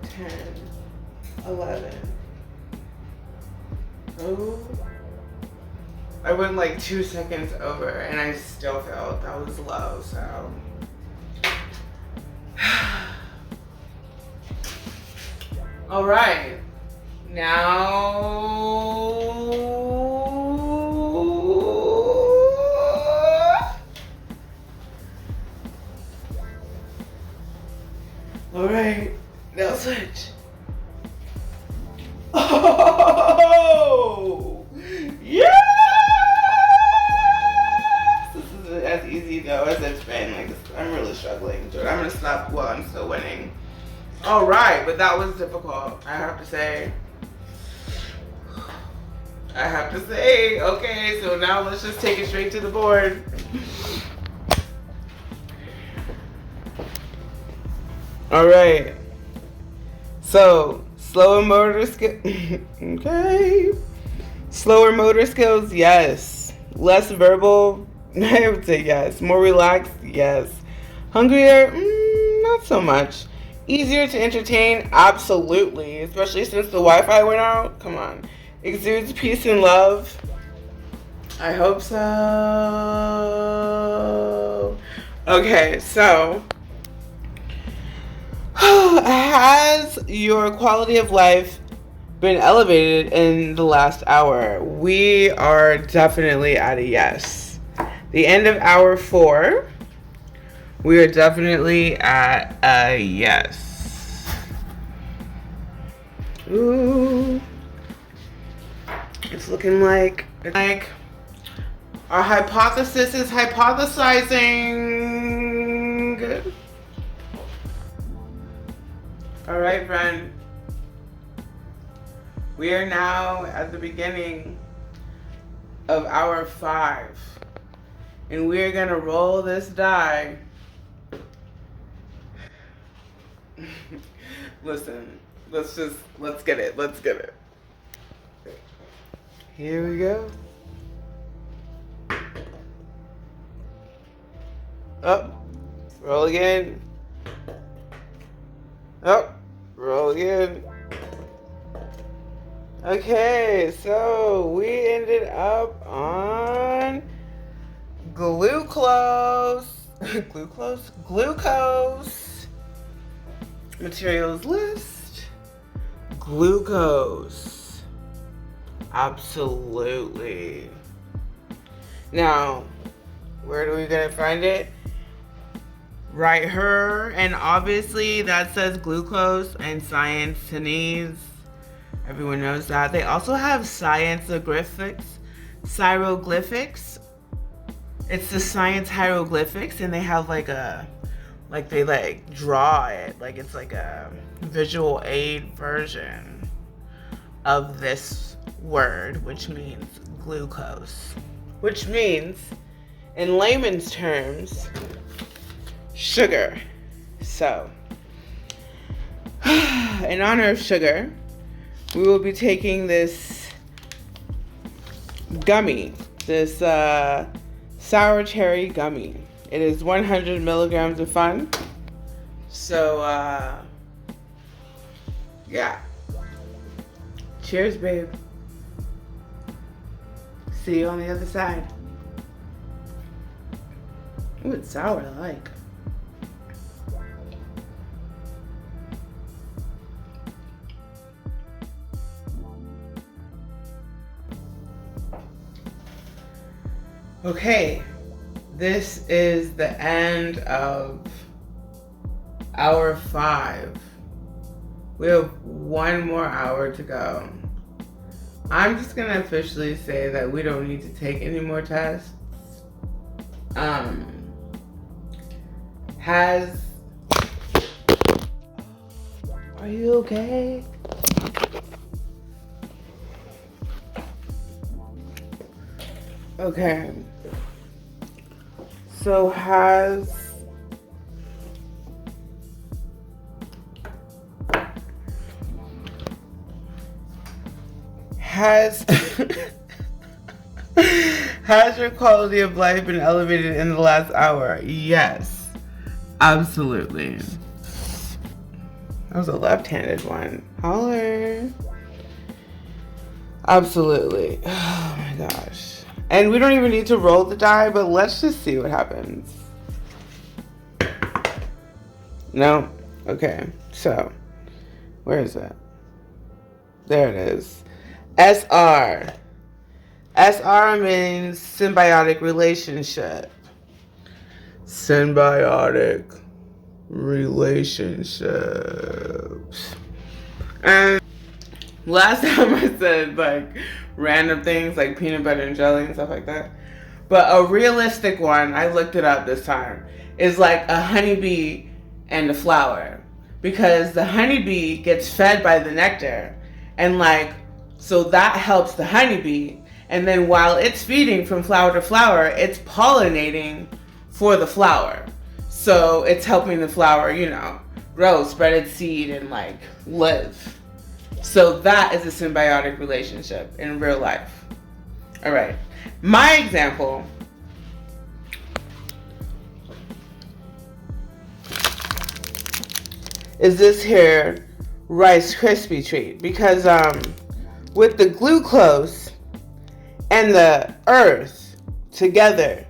10. 11. Oh. I went like 2 seconds over and I still felt that was low, so. All right. Now. All right. Now switch. Oh! Yes! This is as easy though as it's been. Like, I'm really struggling. Dude, I'm gonna stop while I'm still winning. All right, but that was difficult. I have to say. Okay, so now let's just take it straight to the board. All right. So, slower motor skill. Okay. Slower motor skills, yes. Less verbal, I would say yes. More relaxed, yes. Hungrier, not so much. Easier to entertain, absolutely. Especially since the Wi-Fi went out. Come on. Exudes peace and love. I hope so. Okay, so. Has your quality of life been elevated in the last hour? We are definitely at a yes. The end of hour 4, we are definitely at a yes. Ooh. It's looking like our hypothesis is hypothesizing. All right, friend. We are now at the beginning of hour 5. And we're gonna roll this die. Listen, let's get it. Here we go. Up, roll again. Up, roll again. Okay, so we ended up on glucose. Materials list. Glucose. Absolutely. Now, where do we gonna find it? Right here, and obviously that says glucose and Scientinese. Everyone knows that. They also have hieroglyphics. It's the science hieroglyphics, and they have they draw it, like it's like a visual aid version of this word, which means glucose, which means, in layman's terms, sugar. So, in honor of sugar, we will be taking this gummy, this sour cherry gummy. It is 100 milligrams of fun. So, yeah. Cheers, babe. See you on the other side. Ooh, it's sour, I like. Okay, this is the end of hour 5. We have 1 more hour to go. I'm just gonna officially say that we don't need to take any more tests. Are you okay? Okay. So has has your quality of life been elevated in the last hour? Yes. Absolutely. That was a left-handed one. Holler. Absolutely. Oh my gosh. And we don't even need to roll the die, but let's just see what happens. No? Okay. So, where is it? There it is. SR. SR means symbiotic relationship. Symbiotic relationships. And last time I said like random things like peanut butter and jelly and stuff like that. But a realistic one, I looked it up this time, is like a honeybee and a flower. Because the honeybee gets fed by the nectar. And like, so that helps the honeybee. And then while it's feeding from flower to flower, it's pollinating for the flower. So it's helping the flower, grow, spread its seed, and like live. So that is a symbiotic relationship in real life. All right. My example is this here Rice Krispie treat. Because with the glucose and the earth together,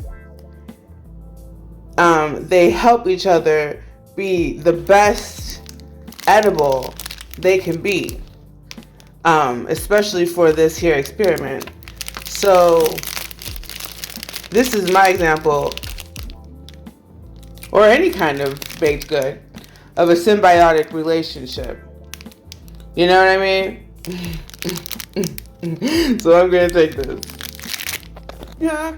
they help each other be the best edible they can be, especially for this here experiment. So this is my example, or any kind of baked good, of a symbiotic relationship. You know what I mean? So I'm gonna take this. Yeah.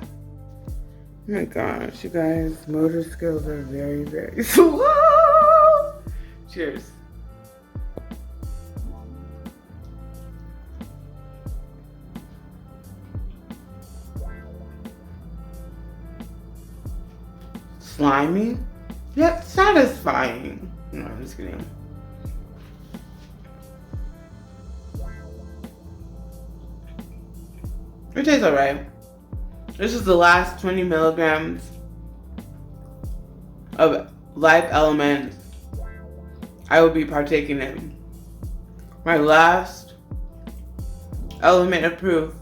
Oh my gosh, you guys, motor skills are very, very slow. Cheers. Slimy, yet satisfying. No, I'm just kidding. It tastes alright. This is the last 20 milligrams of life element I will be partaking in. My last element of proof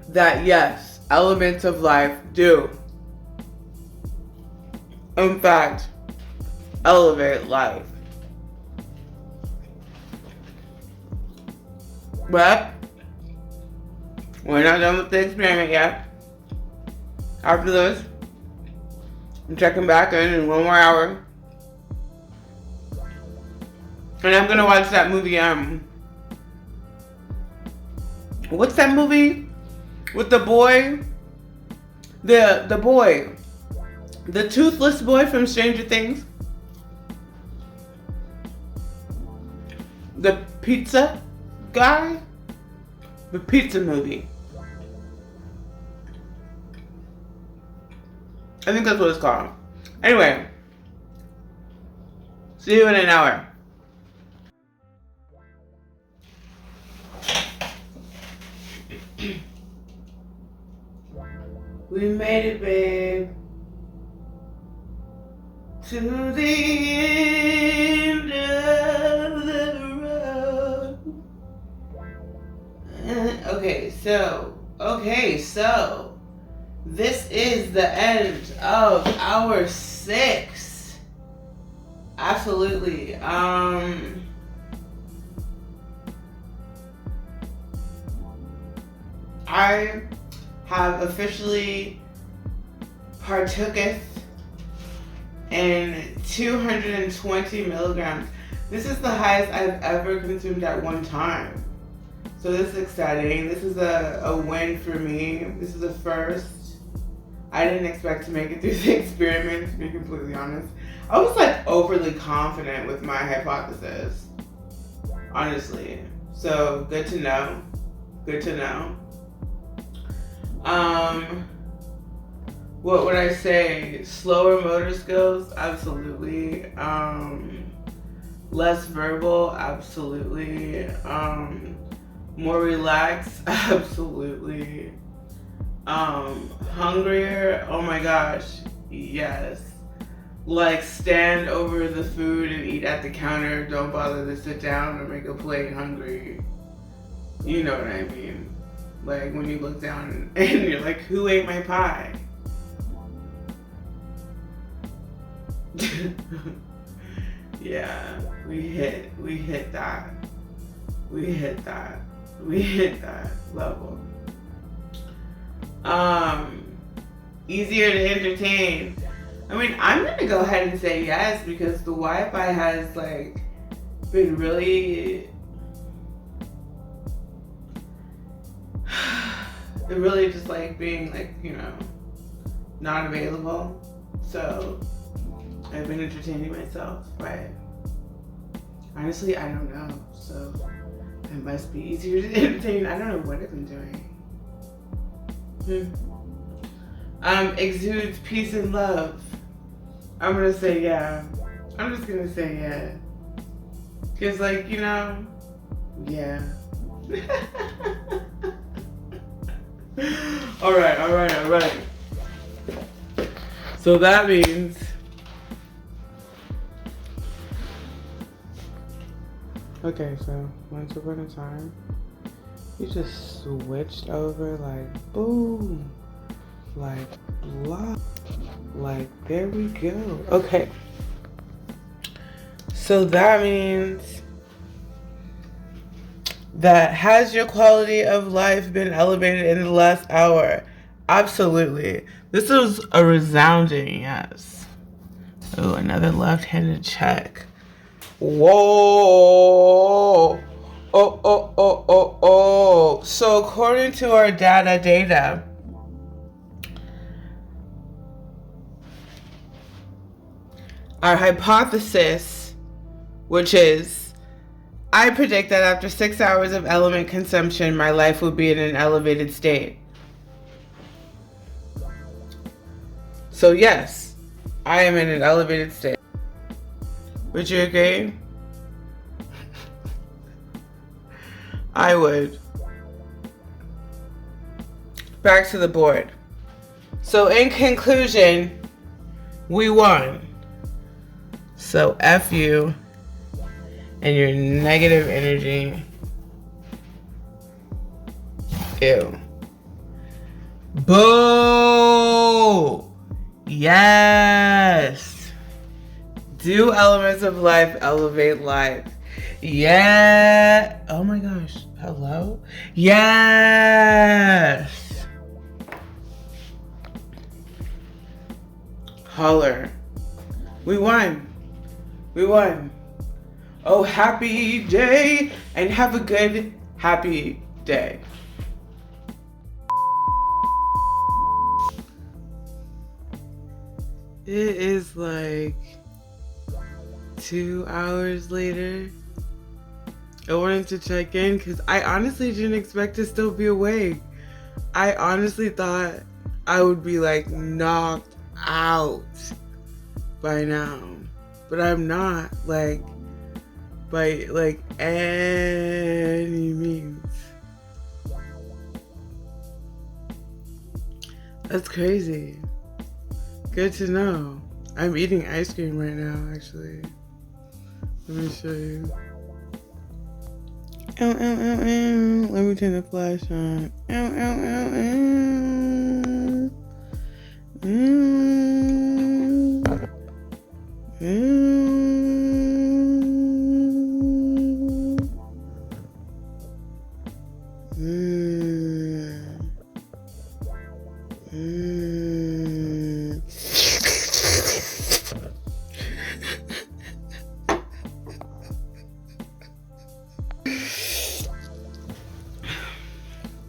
that yes, elements of life do, in fact, elevate life. But we're not done with the experiment yet. After this, I'm checking back in 1 more hour. And I'm gonna watch that movie, what's that movie? With the boy? The boy. The toothless boy from Stranger Things. The pizza guy? The pizza movie. I think that's what it's called. Anyway. See you in an hour. We made it, babe. To the end of the road. Okay, so this is the end of hour 6. Absolutely. I have officially partooketh in 220 milligrams. This is the highest I've ever consumed at one time. So this is exciting. This is a win for me. This is a first. I didn't expect to make it through the experiment, to be completely honest. I was like overly confident with my hypothesis, honestly. So good to know. Good to know. What would I say? Slower motor skills? Absolutely. Less verbal? Absolutely. More relaxed? Absolutely. Hungrier? Oh my gosh. Yes. Like stand over the food and eat at the counter. Don't bother to sit down or make a plate hungry. You know what I mean. Like when you look down and you're like, who ate my pie? Yeah, we hit that. We hit that level. Easier to entertain. I mean, I'm gonna go ahead and say yes because the Wi-Fi has like been really just like being like, you know, not available. So I've been entertaining myself, but honestly, I don't know. So it must be easier to entertain. I don't know what I've been doing. Exudes peace and love. I'm gonna say yeah. I'm just gonna say yeah. Cause like, you know, yeah. All right. So that means okay, so once upon a time, you just switched over like boom, like blah, like there we go. Okay, so that means that has your quality of life been elevated in the last hour? Absolutely. This is a resounding yes. Oh, another left-handed check. Whoa. Oh. So according to our data, our hypothesis, which is, I predict that after 6 hours of element consumption, my life will be in an elevated state. So yes, I am in an elevated state. Would you agree? I would. Back to the board. So in conclusion, we won. So F you and your negative energy. Ew. Boo! Yes! Do elements of life elevate life? Yeah! Oh my gosh. Hello? Yes! Holler. We won. Oh, happy day, and have a good, happy day. It is like 2 hours later. I wanted to check in because I honestly didn't expect to still be awake. I honestly thought I would be like knocked out by now, but I'm not, like, by like any means. That's crazy. Good to know. I'm eating ice cream right now, actually. Let me show you. Ow, ow, ow, ow. Let me turn the flash on. Ow, ow, ow, ow.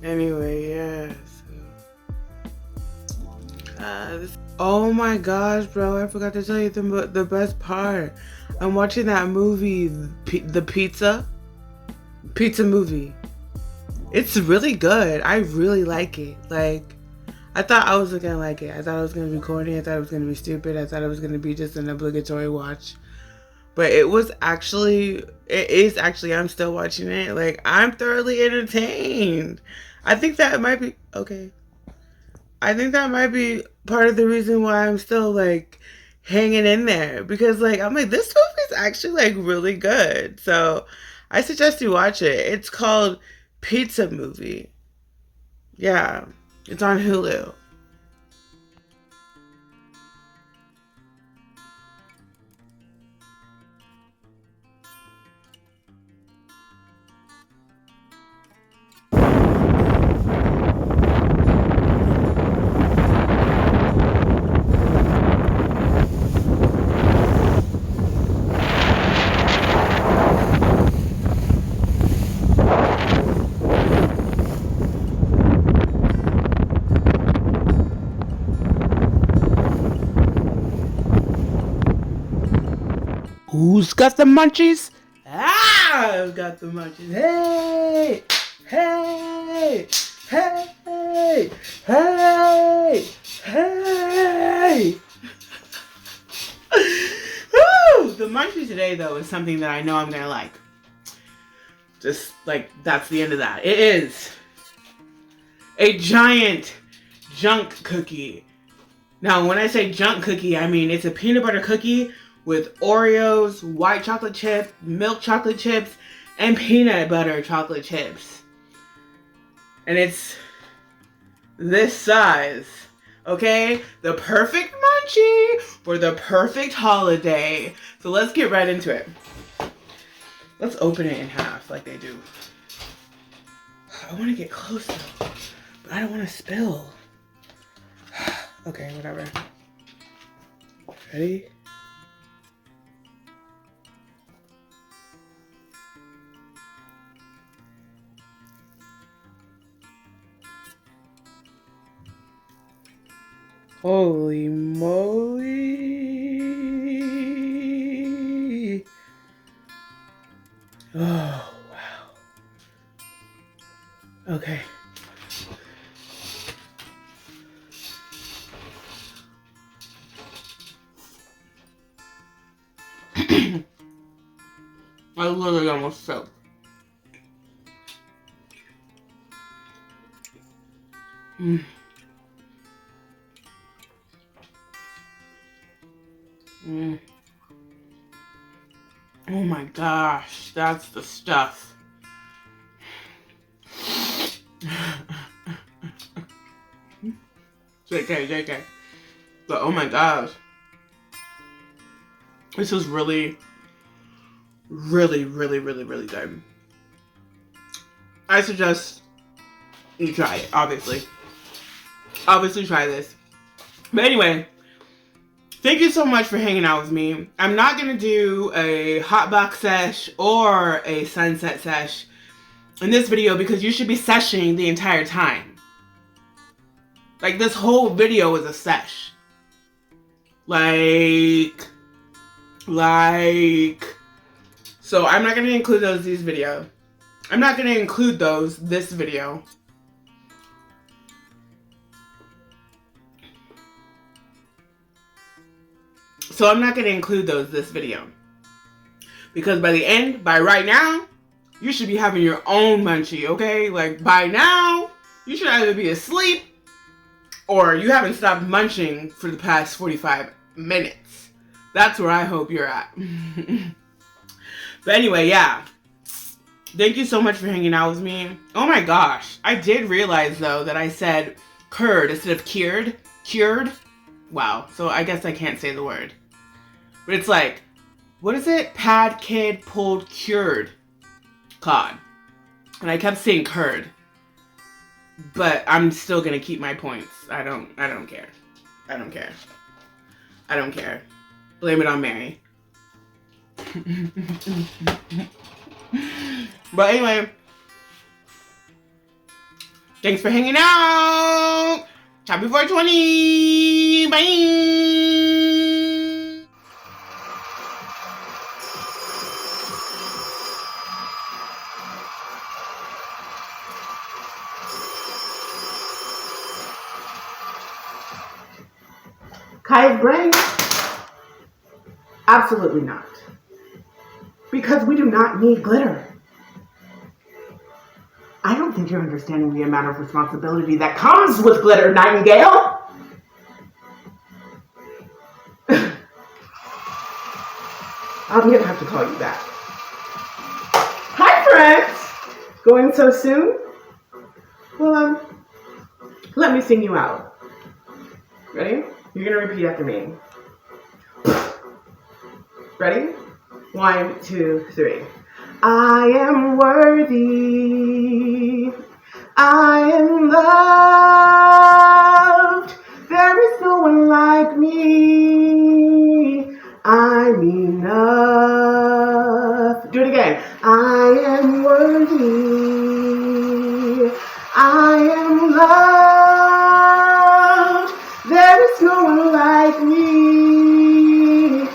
Anyway, yeah. Oh my gosh, bro! I forgot to tell you the best part. I'm watching that movie, the pizza movie. It's really good. I really like it. Like, I thought I wasn't gonna like it. I thought it was gonna be corny. I thought it was gonna be stupid. I thought it was gonna be just an obligatory watch. But it is actually, I'm still watching it. Like, I'm thoroughly entertained. I think that might be, okay. I think that might be part of the reason why I'm still, like, hanging in there. Because, like, I'm like, this movie is actually, like, really good. So, I suggest you watch it. It's called Pizza Movie. Yeah. It's on Hulu. Who's got the munchies? I've got the munchies. Hey! Hey! Hey! Hey! Hey! Woo! The munchies today, though, is something that I know I'm gonna like. Just, like, that's the end of that. It is a giant junk cookie. Now, when I say junk cookie, I mean it's a peanut butter cookie with Oreos, white chocolate chip, milk chocolate chips, and peanut butter chocolate chips. And it's this size, okay? The perfect munchie for the perfect holiday. So let's get right into it. Let's open it in half like they do. I want to get close though, but I don't want to spill. Okay, whatever. Ready? Holy moly. Oh, wow. Okay. I literally almost fell. Mm. Mm. Oh my gosh, that's the stuff. JK. But oh my gosh. This is really good. I suggest you try it, obviously. Obviously try this. But anyway, thank you so much for hanging out with me. I'm not going to do a hot box sesh or a sunset sesh in this video because you should be seshing the entire time. Like, this whole video is a sesh. Like, so I'm not going to include this video. I'm not going to include this video. So I'm not going to include this video. Because by right now, you should be having your own munchie, okay? Like, by now, you should either be asleep Or you haven't stopped munching for the past 45 minutes. That's where I hope you're at. But anyway, yeah. Thank you so much for hanging out with me. Oh my gosh. I did realize, though, that I said curd instead of cured. Cured? Wow. So I guess I can't say the word. But it's like, what is it? Pad, kid, pulled, cured cod. And I kept saying curd. But I'm still gonna keep my points. I don't care. I don't care. I don't care. Blame it on Mary. But anyway, thanks for hanging out. Happy 420. Bye. Kai's brain? Absolutely not. Because we do not need glitter. I don't think you're understanding the amount of responsibility that comes with glitter, Nightingale. I'm gonna have to call you back. Hi, friends. Going so soon? Well, let me sing you out. Ready? You're gonna repeat after me. Ready? 1, 2, 3. I am worthy. I am loved. There is no one like me. I'm enough. Do it again. I am worthy. I am loved. There is no one like me.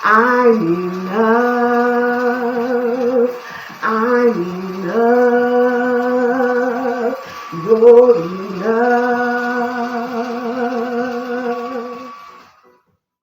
I'm enough. I'm enough. You're enough.